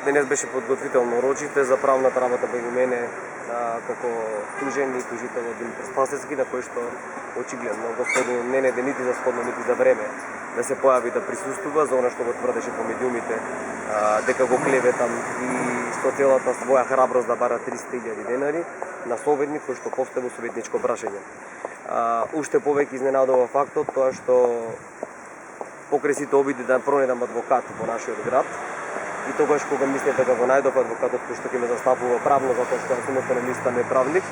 Денес беше подготвително рочите за правната работа преку мене како тужен и тужител од Димитар Спасовски, на кој што очигледно господин не нити за сходно, нити за време да се појави да присуствува за она што го тврдеше по медиумите, дека го клеветам и со целата своја храброст да бара 300.000 денари на советник кој што поставил советничко прашање. Уште повеќе изненадува фактот тоа што покрај сите обиди да пронедам адвокат во нашиот град, и тогаш кога мислите да го најдов адвокатот кој што ќе ме застапува правно, затоа што јас сум економиста, не правник,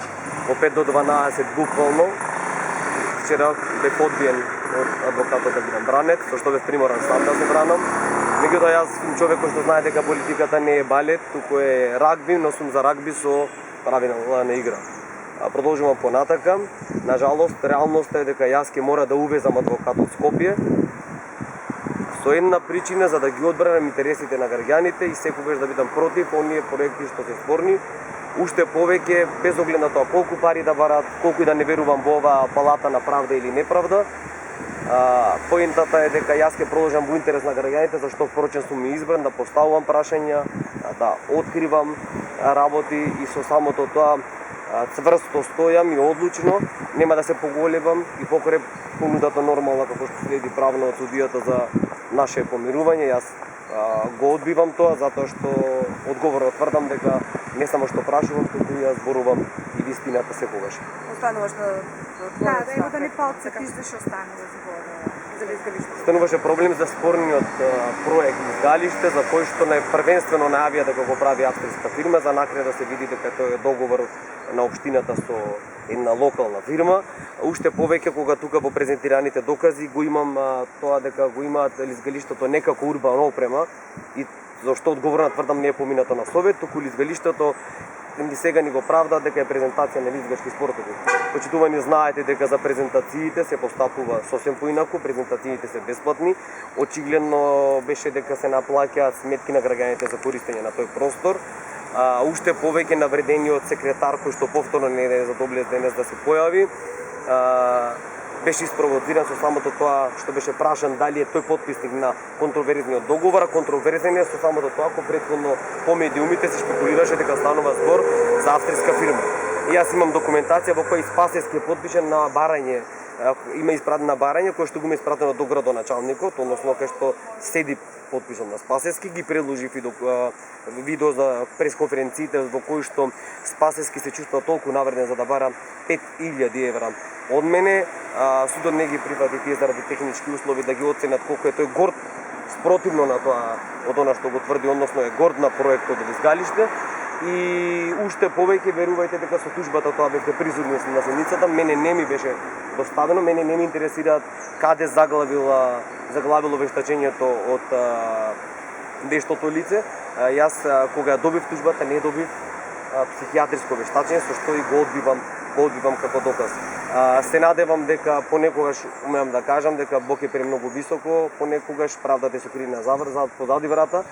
во 5 до 12 буквално вчера бев одбиен од адвокатот да бидам бранет, со што бев приморан сам да се бранам. Меѓутоа јас сум човек кој што знае дека политиката не е балет, туку е рагби, но сум за рагби со правила на игра. Продолжувам понатака. Нажалост, реалноста е дека јас ќе мора да увезам адвокат од Скопје со една причина за да ги одбранам интересите на граѓаните и секогаш да бидам против оние проекти што се спорни. Уште повеќе, без оглед на тоа колку пари да барат, колку и да не верувам во оваа палата на правда или неправда, поентата е дека јас ќе продолжам во интерес на граѓаните, зашто впрочем сум избран да поставувам прашања, да откривам работи и со самото тоа цврсто стојам и одлучно, нема да се поголебам и покрај понудата нормална како што следи правно од судијата за наше помирување, јас го одбивам тоа затоа што одговорно тврдам дека не само што прашувам, туку јас зборувам и вистината секогаш. Остануваш Да, ево да не подсетиш што останува за изгалиште. Стануваше проблем за спорниот проект изгалиште, за кој што првенствено најавија дека го прави австрийска фирма, за накрај да се види дека тој е договор на општината со една локална фирма. Уште повеќе кога тука во презентираните докази го имам тоа дека го имаат изгалиштето некако урбана опрема и зашто одговорно тврдам не е поминато на совет, туку изгалиштето ни сега ни го правда дека е презентација на лизгачки спортови. Почитувани знаете дека за презентациите се постапува сосем поинаку, презентациите се бесплатни. Очигледно беше дека се наплаќаат сметки на граѓаните за користење на тој простор. Уште повеќе навредениот секретар кој што повторно не е задоблес денес да се појави, беше испровоциран со самото тоа што беше прашан дали е тој потписник на контроверзниот договор, а контроверзен е со самото тоа кој претходно по медиумите се шпекулираше дека станува збор за австрийска фирма. И јас имам документација во која Спасовски е потпишан на барање, има испратено барање кој што го има испратено до градоначалникот, односно кај што седи потписан на Спасовски, ги предложив и видео за пресконференциите во кој што Спасовски се чувствува толку навреден за да бара 5.000 евра од мене. Судот не ги прифати тие заради технички услови да ги оценат колку е тој горд спротивно на тоа од она што го тврди, односно е горд на проектот од изгалиште. И уште повеќе верувајте дека со тужбата тоа бевте присутни на седницата, мене не ми беше доставено, мене не ми интересираат каде заглавило вештачењето од нештото лице. Јас кога ја добив тужбата не добив психијатриско вештачење, со што и го одбивам како доказ. Се надевам дека понекогаш умеам да кажам дека Бог е премногу високо, понекогаш правдата се крие на заврза позади врата,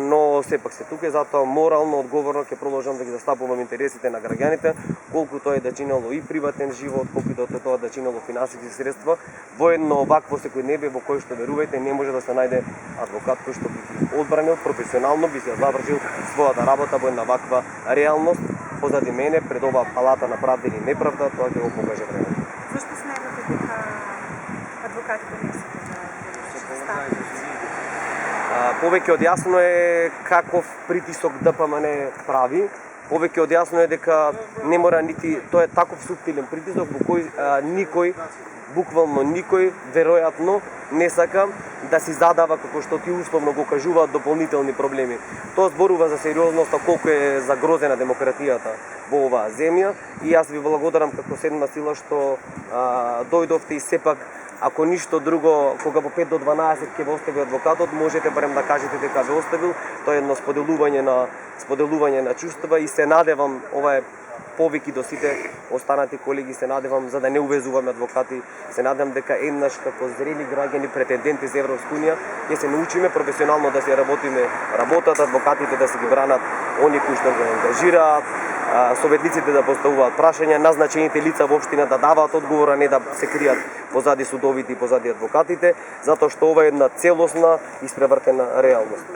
но сепак се тука, затоа морално одговорно ќе продолжам да ги застапувам интересите на граѓаните, колку тоа е да чинело и приватен живот, колку тоа да чинело финансиски средства, во едно вакво секојдневие во кој што верувајте не може да се најде адвокат кој што би ги одбранил професионално, би се завршил својата работа во една ваква реалност. Позади мене, пред оваа палата на правда или неправда, тоа ќе го покаже времето. Зашто смятате дека адвокатите не се Повеќе од јасно е каков притисок ДПМН прави. Повеќе од јасно е дека не мора нити, тоа е таков суптилен притисок во кој никој, буквално никој, веројатно не сака да си задава, како што ти условно го кажуваат, дополнителни проблеми. Тоа зборува за сериозноста колку е загрозена демократијата во оваа земја и јас ви благодарам како седма сила што дојдовте и сепак, ако ништо друго, кога во 5 до 12 ќе ве остави адвокатот, можете барем да кажете дека ве оставил. Тоа е едно споделување на чувства и се надевам, ова е повики до сите останати колеги, се надевам за да не увезуваме адвокати, се надевам дека еднаш како зрели граѓани претенденти за Европска унија ќе се научиме професионално да се работиме работата, адвокатите да се ги бранат они кои што го ангажираат, советниците да поставуваат прашања, назначените лица во општина да даваат одговор, а не да се кријат позади судовите и позади адвокатите, затоа што ова е една целосна испревртена реалност.